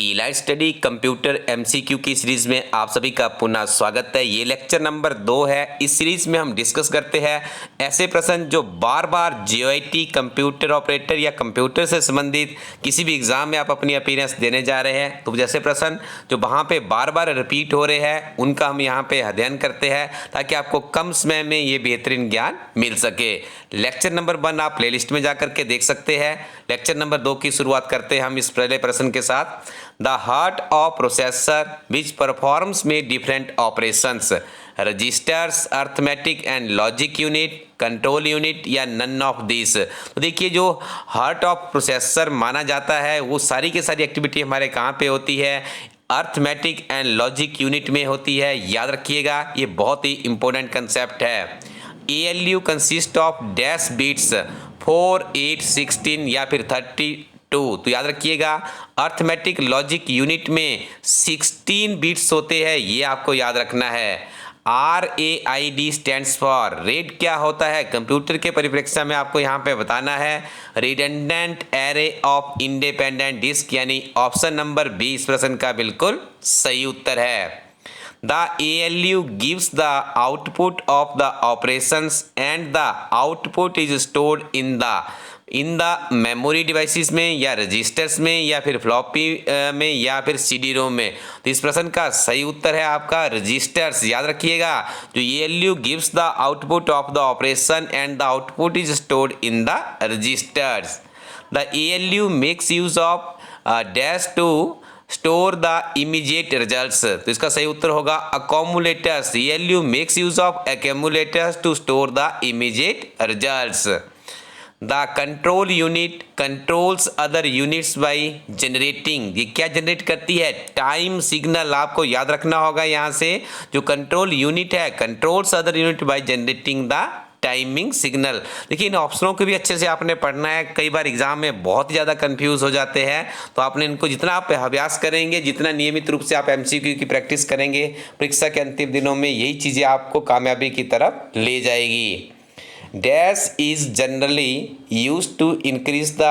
Elite study computer MCQ की series में आप सभी का पुनः स्वागत है। ये लेक्चर नंबर 2 है। इस सीरीज में हम डिस्कस करते हैं ऐसे प्रश्न जो बार बार जीओआईटी कंप्यूटर ऑपरेटर या कंप्यूटर से संबंधित किसी भी एग्जाम में आप अपनी अपीयरेंस देने जा रहे हैं, तो जैसे प्रश्न जो वहाँ पे बार बार रिपीट हो रहे हैं उनका हम यहाँ पे अध्ययन करते हैं ताकि आपको कम समय में ये बेहतरीन ज्ञान मिल सके। लेक्चर नंबर 1 आप प्लेलिस्ट में जा करके देख सकते हैं। लेक्चर नंबर 2 की शुरुआत करते हैं हम इस पहले प्रश्न के साथ। The heart of processor which performs में different operations, registers, arithmetic and logic unit, control unit या none of these। तो देखिए जो हार्ट ऑफ प्रोसेसर माना जाता है वो सारी की सारी एक्टिविटी हमारे कहाँ पे होती है, अर्थमेटिक एंड लॉजिक यूनिट में होती है। याद रखिएगा ये बहुत ही इंपॉर्टेंट कंसेप्ट है। ALU consist of dash bits 4, 8, 16 या फिर 32। तो याद रखिएगा अर्थमेटिक लॉजिक यूनिट में 16 बिट्स होते हैं, ये आपको याद रखना है। RAID स्टैंड्स फॉर, रेड क्या होता है कंप्यूटर के परिप्रेक्ष्य में आपको यहाँ पे बताना है, redundant array of independent disk, यानी ऑप्शन नंबर बी इस प्रश्न का बिल्कुल सही उत्तर है। The ALU gives the output of the operations and the output is stored in the memory devices में या रजिस्टर्स में या फिर फ्लॉपी में या फिर CD रोम में। तो इस प्रश्न का सही उत्तर है आपका रजिस्टर्स। याद रखिएगा जो ALU gives the output of the operation and the output is stored in the registers। The ALU makes use of dash to store the immediate results. तो इसका सही उत्तर होगा accumulators. ALU makes use of accumulators to store the immediate results. The control unit controls other units by generating, ये क्या generate करती है, time signal. आपको याद रखना होगा यहाँ से जो कंट्रोल यूनिट है controls other unit by generating the timing signal. देखिए इन ऑप्शनों को भी अच्छे से आपने पढ़ना है, कई बार एग्जाम में बहुत ज़्यादा कंफ्यूज हो जाते हैं। तो आपने इनको जितना आप अभ्यास करेंगे, जितना नियमित रूप से आप एमसीक्यू की प्रैक्टिस करेंगे, परीक्षा के अंतिम दिनों में यही चीज़ें आपको कामयाबी की तरफ ले जाएगी। Dash is generally used to increase the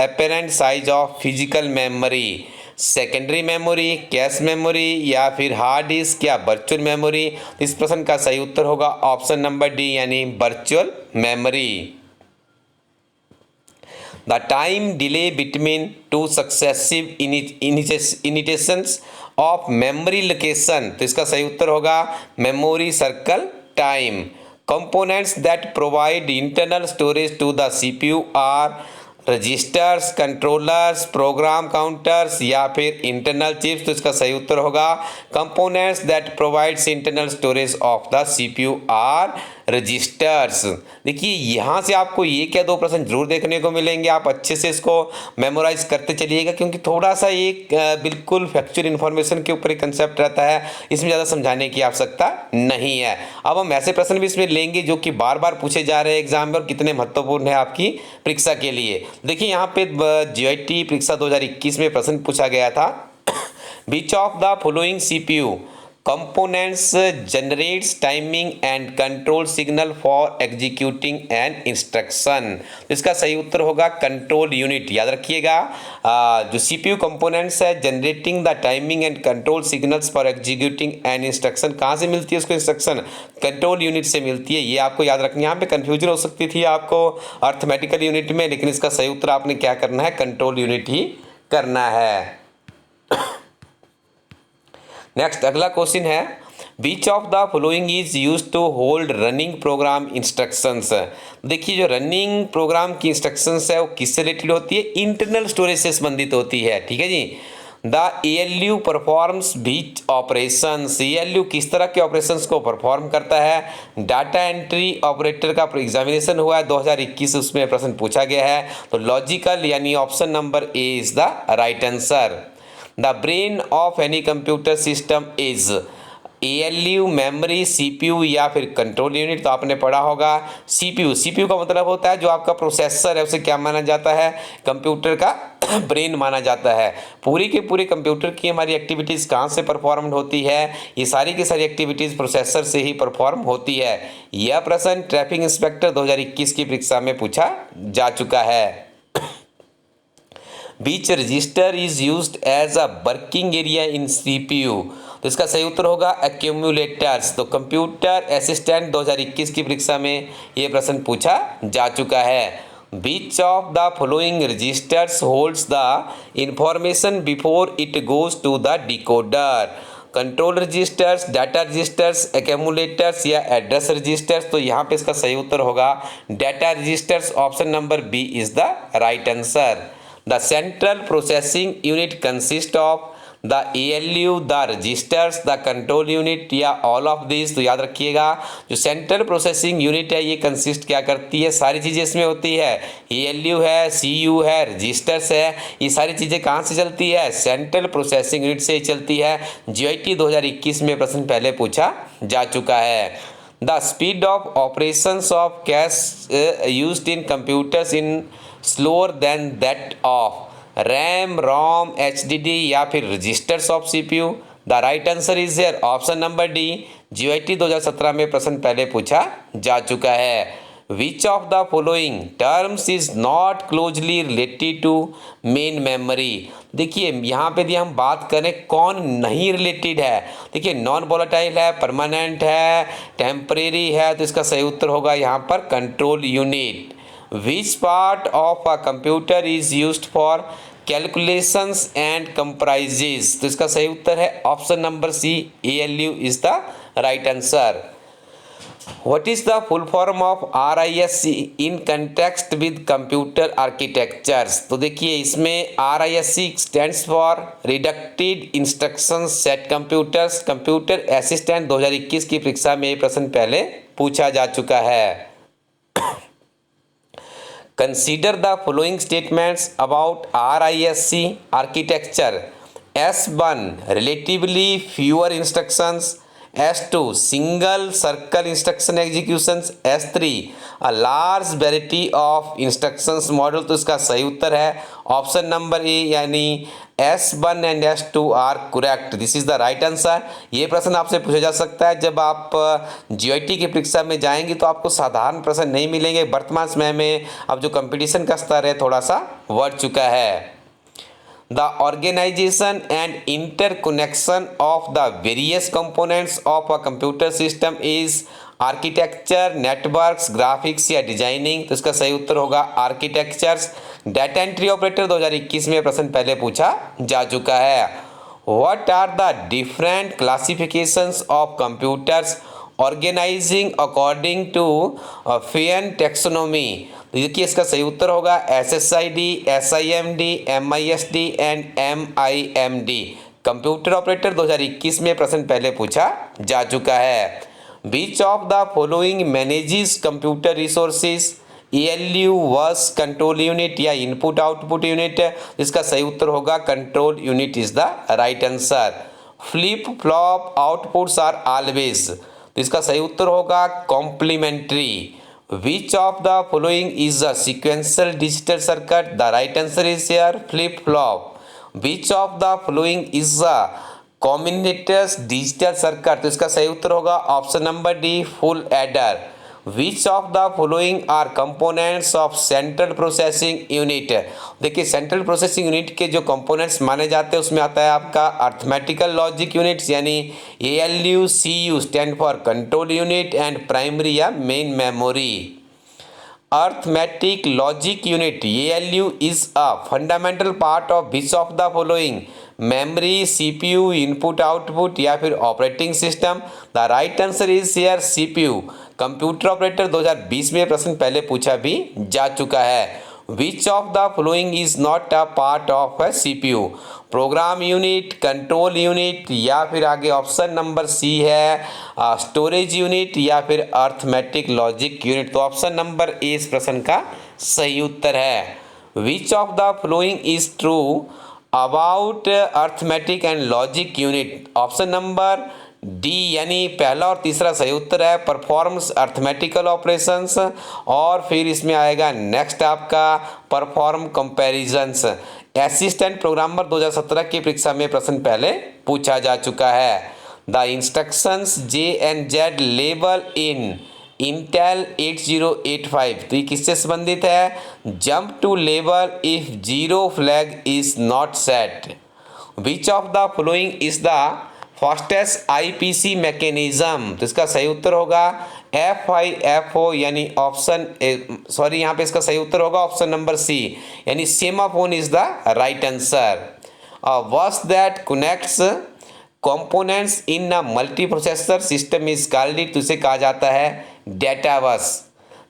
apparent size of physical memory, secondary memory, cache memory या फिर हार्ड डिस्क या वर्चुअल मेमोरी। इस प्रश्न का सही उत्तर होगा ऑप्शन नंबर डी यानी virtual memory. The time delay between two successive initiations of memory location, तो इसका सही उत्तर होगा memory cycle time. Components that provide internal storage to the CPU are registers, controllers, program counters या फिर internal chips. तो इसका सही उत्तर होगा components that provides internal storage of the CPU are registers. देखिए यहाँ से आपको ये क्या दो प्रश्न जरूर देखने को मिलेंगे, आप अच्छे से इसको मेमोराइज करते चलिएगा क्योंकि थोड़ा सा एक बिल्कुल फैक्चुअल इन्फॉर्मेशन के ऊपर एक कंसेप्ट रहता है, इसमें ज़्यादा समझाने की आवश्यकता नहीं है। अब हम ऐसे प्रश्न भी इसमें लेंगे जो कि बार बार पूछे जा रहे हैं एग्जाम में और कितने महत्वपूर्ण है आपकी परीक्षा के लिए। देखिए यहाँ पे जीओआईटी परीक्षा 2021 में प्रश्न पूछा गया था, विच of the following CPU components generates timing and control signal for executing an instruction। तो इसका सही उत्तर होगा कंट्रोल यूनिट। याद रखिएगा जो CPU कंपोनेंट्स है generating the timing and control signals for executing an instruction, कहाँ से मिलती है उसको इंस्ट्रक्शन, कंट्रोल यूनिट से मिलती है। ये आपको याद रखना है। यहाँ पे कंफ्यूजन हो सकती थी आपको अर्थमेटिकल यूनिट में, लेकिन इसका सही उत्तर आपने क्या करना है, कंट्रोल यूनिट ही करना है। नेक्स्ट अगला क्वेश्चन है, which of the following is use to hold running program instructions. देखिए जो रनिंग प्रोग्राम की इंस्ट्रक्शंस है वो किससे रिलेटेड होती है, इंटरनल स्टोरेज से संबंधित होती है। ठीक है जी। The ALU performs which operations, ALU किस तरह के ऑपरेशंस को परफॉर्म करता है, डाटा एंट्री ऑपरेटर का एग्जामिनेशन हुआ है 2021, उसमें प्रश्न पूछा गया है। तो लॉजिकल यानी option number A is the right answer. The brain of any computer system is ALU, memory, CPU या फिर कंट्रोल यूनिट। तो आपने पढ़ा होगा CPU का मतलब होता है जो आपका प्रोसेसर है, उसे क्या माना जाता है, कंप्यूटर का ब्रेन माना जाता है। पूरी के पूरे कंप्यूटर की हमारी एक्टिविटीज़ कहाँ से परफॉर्म होती है, ये सारी की सारी एक्टिविटीज़ प्रोसेसर से ही परफॉर्म होती है। यह प्रश्न ट्रैफिक इंस्पेक्टर 2021 की परीक्षा में पूछा जा चुका है। Which register is used as a working area in CPU. तो इसका सही उत्तर होगा एक्यूमुलेटर्स। तो कंप्यूटर असिस्टेंट 2021 की परीक्षा में ये प्रश्न पूछा जा चुका है। Which of the following registers holds the information before it goes to the decoder? Control registers, data registers, accumulators या एड्रेस रजिस्टर्स। तो यहाँ पे इसका सही उत्तर होगा data registers. Option number B is the right answer. The central processing unit consist of the ALU, the registers, the control unit या all of this. तो याद रखिएगा जो सेंट्रल प्रोसेसिंग यूनिट है ये कंसिस्ट क्या करती है, सारी चीज़ें इसमें होती है। ALU है, CU है, रजिस्टर्स है, ये सारी चीज़ें कहाँ से चलती है, सेंट्रल प्रोसेसिंग यूनिट से चलती है। GIT 2021 में प्रश्न पहले पूछा जा चुका है। The speed of operations of cache used in computers in slower than that of RAM, ROM, HDD या फिर registers of CPU। The right answer is here option number D. GIT 2017 में प्रश्न पहले पूछा जा चुका है। Which of the following terms is not closely related to main memory. देखिए यहाँ पे यदि हम बात करें कौन नहीं रिलेटेड है, देखिए नॉन वोलेटाइल है, परमानेंट है, टेम्परेरी है। तो इसका सही उत्तर होगा यहाँ पर control unit. Which part of a computer is used for calculations and comprises? तो इसका सही उत्तर है option number C, ALU is the right answer. What is the full form of RISC in context with computer architectures? तो देखिए इसमें RISC stands for Reduced Instruction Set Computers। Computer assistant 2021 की परीक्षा में ये प्रश्न पहले पूछा जा चुका है। Consider the following statements about RISC architecture. S1 relatively fewer instructions, S2 single circle instruction executions, S3 a large variety of instructions model। तो इसका सही उत्तर है ऑप्शन नंबर ए यानी S1 and S2 are correct. This is the right answer. ये प्रश्न आपसे पूछा जा सकता है जब आप GIT की परीक्षा में जाएंगे तो आपको साधारण प्रश्न नहीं मिलेंगे। वर्तमान समय में अब जो कंपटीशन का स्तर है थोड़ा सा बढ़ चुका है। The organization and interconnection of the various components of a computer system is architecture, networks, graphics या डिजाइनिंग। तो इसका सही उत्तर होगा आर्किटेक्चर्स। डाटा एंट्री ऑपरेटर 2021 में प्रश्न पहले पूछा जा चुका है। What are the different classifications of computers organising according to Flynn taxonomy. तो देखिए इसका सही उत्तर होगा SSID, SIMD, MISD and MIMD। Computer operator 2021 में प्रश्न पहले पूछा जा चुका है। Which of the following manages computer resources, ALU, bus, control unit या इनपुट आउटपुट यूनिट। इसका सही उत्तर होगा control unit is the right answer. Flip flop outputs are always. तो इसका सही उत्तर होगा complementary. Which of the following is a sequential digital circuit. The right answer is here flip flop. Which of the following is a combinators digital circuit. तो इसका सही उत्तर होगा option number D full adder. Which of the following are components of central processing unit. देखिए central processing unit के जो components माने जाते हैं उसमें आता है आपका अर्थमेटिकल लॉजिक यूनिट्स यानी ALU, CU stand for control unit and primary या main memory. Arithmetic logic unit ALU is a fundamental part of which of the following, memory, CPU, input output या फिर operating system. The right answer is here CPU। Computer operator 2020 में प्रश्न पहले पूछा भी जा चुका है। Which of the following is not a part of a CPU, program unit, control unit या फिर आगे ऑप्शन नंबर सी है स्टोरेज यूनिट या फिर अर्थमेटिक लॉजिक यूनिट। तो ऑप्शन नंबर ए इस प्रश्न का सही उत्तर है। Which of the following is true about arithmetic and logic unit. Option number D यानी पहला और तीसरा सही उत्तर है परफॉर्म्स अर्थमेटिकल ऑपरेशंस और फिर इसमें आएगा नेक्स्ट आपका परफॉर्म कंपैरिजंस। असिस्टेंट प्रोग्रामर 2017 की परीक्षा में प्रश्न पहले पूछा जा चुका है। The instructions J and Z label in Intel 8085, तो ये किससे संबंधित है? Jump to level if zero flag is not set. Which of the following is the fastest IPC mechanism? तो इसका सही उत्तर होगा FIFO यानी ऑप्शन सॉरी यहाँ पे इसका सही उत्तर होगा ऑप्शन नंबर सी यानी semaphore is the right answer. Bus that connects components in a multi processor system is called, तो इसे कहा जाता है data bus.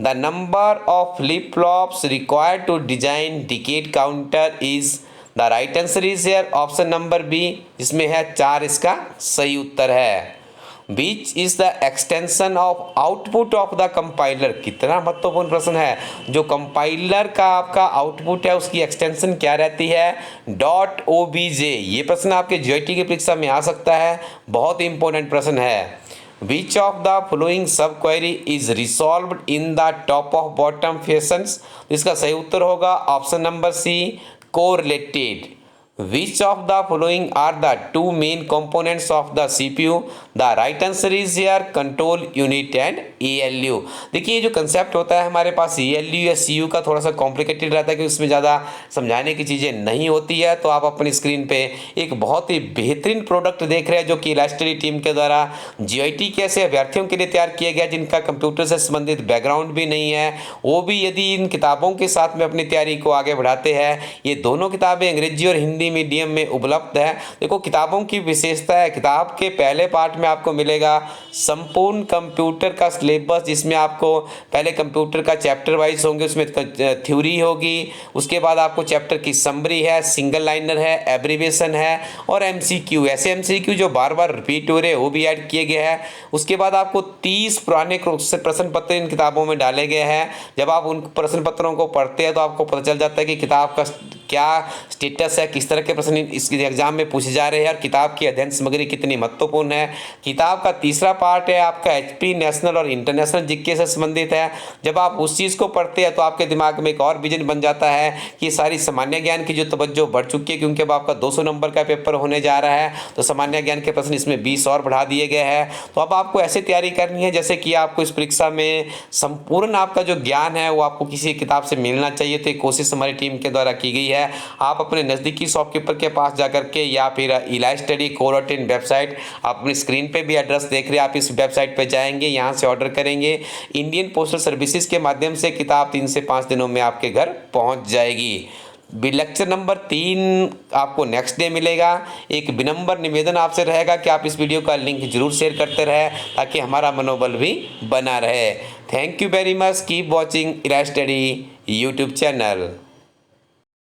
The number of flip flops required to design decade counter is, the right answer is here option number B, इसमें है 4, इसका सही उत्तर है। Which is the extension of output of the compiler? कितना महत्वपूर्ण प्रश्न है। जो कंपाइलर का आपका आउटपुट है उसकी एक्सटेंशन क्या रहती है? .obj। ये प्रश्न आपके जीआईटी की परीक्षा में आ सकता है, बहुत इंपॉर्टेंट प्रश्न है। Which of the following subquery is resolved in the top of bottom fashions? इसका सही उत्तर होगा option number C correlated. Which of the following are the two main components of the CPU? The right answer is here control unit and ALU। देखिए ये जो concept होता है हमारे पास ALU या CPU का थोड़ा सा कॉम्प्लिकेटेड रहता है क्योंकि उसमें ज़्यादा समझाने की चीज़ें नहीं होती है। तो आप अपनी स्क्रीन पे एक बहुत ही बेहतरीन प्रोडक्ट देख रहे हैं जो कि इलास्टडी टीम के द्वारा GIT के ऐसे अभ्यर्थियों के लिए तैयार किया गया जिनका कंप्यूटर से संबंधित बैकग्राउंड भी नहीं है, वो भी यदि इन किताबों के साथ में अपनी तैयारी को आगे बढ़ाते हैं। ये दोनों किताबें अंग्रेजी और हिंदी मीडियम में उपलब्ध है। देखो किताबों की विशेषता है, किताब के पहले पार्ट में आपको मिलेगा संपूर्ण कंप्यूटर का सिलेबस, जिसमें आपको पहले कंप्यूटर का चैप्टर वाइज होंगे, उसमें थ्योरी होगी, उसके बाद आपको चैप्टर की समरी है, सिंगल लाइनर है, एब्रीविएशन है और MCQ। ऐसे MCQ जो बार बार रिपीट हो रहे हैं वो भी ऐड किए गए हैं। उसके बाद आपको 30 पुराने प्रश्न पत्र इन किताबों में डाले गए हैं। जब आप उन प्रश्न पत्रों को पढ़ते हैं तो आपको पता चल जाता है कि किताब का क्या स्टेटस है, किस तरह के प्रश्न इस एग्जाम में पूछे जा रहे हैं और किताब की अध्ययन सामग्री कितनी महत्वपूर्ण है। किताब का तीसरा पार्ट है आपका HP नेशनल और इंटरनेशनल जीके से संबंधित है। जब आप उस चीज़ को पढ़ते हैं तो आपके दिमाग में एक और विजन बन जाता है कि सारी सामान्य ज्ञान की जो तवज्जो बढ़ चुकी है, क्योंकि अब आपका 200 नंबर का पेपर होने जा रहा है तो सामान्य ज्ञान के प्रश्न इसमें 20 और बढ़ा दिए गए हैं। तो अब आपको ऐसे तैयारी करनी है जैसे कि आपको इस परीक्षा में संपूर्ण आपका जो ज्ञान है वो आपको किसी किताब से मिलना चाहिए। तो एक कोशिश हमारी टीम के द्वारा की गई है। आप अपने नज़दीकी शॉपकीपर के पास जाकर के या फिर इलास्टडी कोरोटिन वेबसाइट, आप अपनी स्क्रीन पे भी एड्रेस देख रहे हैं, आप इस वेबसाइट पे जाएंगे, यहाँ से ऑर्डर करेंगे। इंडियन पोस्टल सर्विसेज के माध्यम से किताब 3 से 5 दिनों में आपके घर पहुँच जाएगी। लेक्चर नंबर 3 आपको नेक्स्ट डे मिलेगा। एक विनम्र निवेदन आपसे रहेगा कि आप इस वीडियो का लिंक जरूर शेयर करते रहें ताकि हमारा मनोबल भी बना रहे। Thank you very much, keep watching इलास्टडी यूट्यूब चैनल।